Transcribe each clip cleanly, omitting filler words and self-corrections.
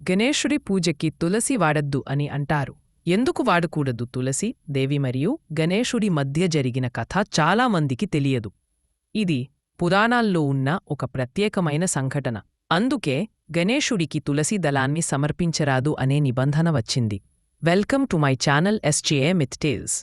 గణేశుడి పూజకి తులసి వాడద్దు అని అంటారు. ఎందుకు వాడకూడదు? తులసి దేవి మరియు గణేశుడి మధ్య జరిగిన కథ చాలామందికి తెలియదు. ఇది పురాణాల్లో ఉన్న ఒక ప్రత్యేకమైన సంఘటన. అందుకే గణేశుడికి తులసి దళాన్ని సమర్పించరాదు అనే నిబంధన వచ్చింది. Welcome to my channel SJA Myth Tales.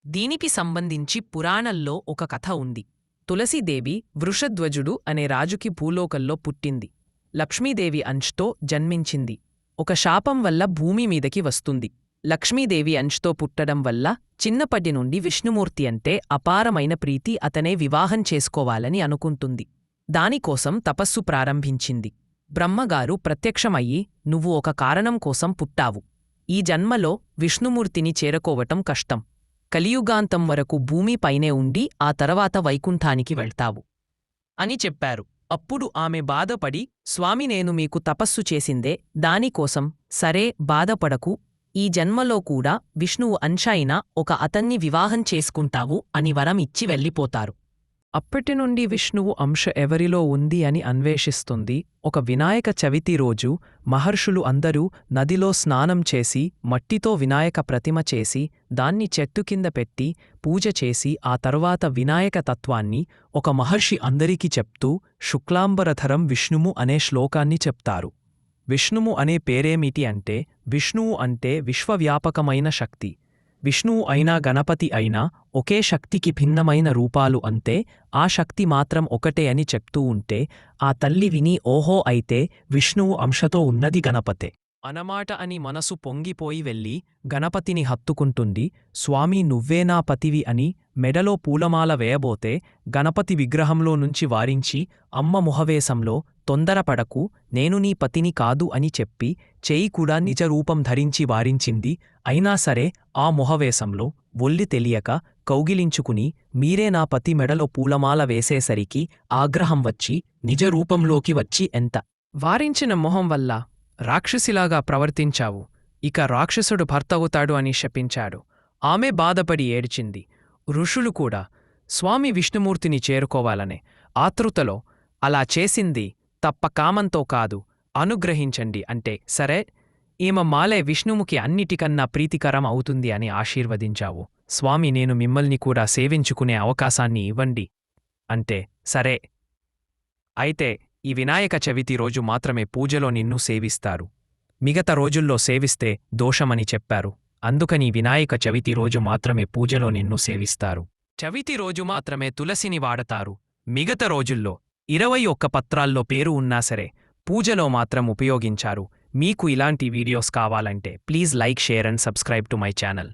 దీనికి సంబంధించి పురాణంలో ఒక కథ ఉంది. తులసీదేవి వృషధ్వజుడు అనే రాజుకి భూలోకంలో పుట్టింది. లక్ష్మీదేవి అంశతో జన్మించింది. ఒక శాపం వల్ల భూమి మీదకి వస్తుంది. లక్ష్మీదేవి అంశతో పుట్టడం వల్ల చిన్నప్పటి నుండి విష్ణుమూర్తి అంటే అపారమైన ప్రీతి, అతనే వివాహం చేసుకోవాలని అనుకుంటుంది. దానికోసం తపస్సు ప్రారంభించింది. బ్రహ్మగారు ప్రత్యక్షమయ్యి, నువ్వు ఒక కారణం కోసం పుట్టావు. ఈ జన్మలో విష్ణుమూర్తిని చేరుకోవటం కష్టం. కలియుగాంతం వరకు భూమిపైనే ఉండి ఆ తర్వాత వైకుంఠానికి వెళ్తావు అని చెప్పారు. అప్పుడు ఆమె బాధపడి, స్వామి, నేను మీకు తపస్సు చేసిందే దానికోసం. సరే, బాధపడకు. ఈ జన్మలో కూడా విష్ణువు అంశ అయినా ఒక అతన్ని వివాహం చేసుకుంటావు అని వరం ఇచ్చి వెళ్ళిపోతారు. అప్పటినుండి విష్ణువు అంశ ఎవరిలో ఉంది అని అన్వేషిస్తుంది. ఒక వినాయక చవితి రోజు మహర్షులు అందరూ నదిలో స్నానం చేసి మట్టితో వినాయక ప్రతిమ చేసి దాన్ని చెట్టు కింద పెట్టి పూజ చేసి ఆ తరువాత వినాయక తత్వాన్ని ఒక మహర్షి అందరికీ చెప్తూ శుక్లాంబరధరం విష్ణుము అనే శ్లోకాన్ని చెప్తారు. విష్ణుము అనే పేరేమిటి అంటే, విష్ణువు అంటే విశ్వవ్యాపకమైన శక్తి. విష్ణువు అయినా గణపతి అయినా ఒకే శక్తికి భిన్నమైన రూపాలు, అంతే. ఆ శక్తి మాత్రం ఒకటే అని చెప్తూ ఉంటే ఆ తల్లి విని, ఓహో, అయితే విష్ణువు అంశతో ఉన్నది గణపతే అనమాట అని మనసు పొంగిపోయి వెళ్ళి గణపతిని హత్తుకుంటుంది. స్వామి, నువ్వే నా పతివి అని మెడలో పూలమాల వేయబోతే గణపతి విగ్రహంలో నుంచి వారించి, అమ్మ ముహవేశంలో, తొందరపడకు, నేను నీ పతిని కాదు అని చెప్పి చేయి కూడా నిజ రూపం ధరించి వారించింది. అయినా సరే ఆ మొహవేశంలో ఒల్లి తెలియక కౌగిలించుకుని, మీరే నా పతి మెడలో పూలమాల వేసేసరికి ఆగ్రహం వచ్చి నిజ రూపంలోకి వచ్చి, ఎంత వారించిన మొహం వల్ల రాక్షసిలాగా ప్రవర్తించావు, ఇక రాక్షసుడు భర్తవుతాడు అని శపించాడు. ఆమె బాధపడి ఏడ్చింది. ఋషులు కూడా స్వామి విష్ణుమూర్తిని చేరుకోవాలనే ఆతృతలో అలా చేసింది తప్ప కామంతో కాదు, అనుగ్రహించండి అంటే, సరే, ఈమె మాలే విష్ణుముకి అన్నిటికన్నా ప్రీతికరం అవుతుంది అని ఆశీర్వదించావు. స్వామి, నేను మిమ్మల్ని కూడా సేవించుకునే అవకాశాన్ని ఇవ్వండి అంటే, సరే, అయితే ఈ వినాయక చవితి రోజు మాత్రమే పూజలో నిన్ను సేవిస్తారు, మిగతా రోజుల్లో సేవిస్తే దోషమని చెప్పారు. అందుకని వినాయక చవితి రోజు మాత్రమే పూజలో నిన్ను సేవిస్తారు. చవితి రోజు మాత్రమే తులసిని వాడతారు. మిగతా రోజుల్లో 21 పత్రాల్లో పేరు ఉన్నా సరే పూజలో మాత్రం ఉపయోగించారు. మీకు ఇలాంటి వీడియోస్ కావాలంటే please like, share and subscribe to my channel.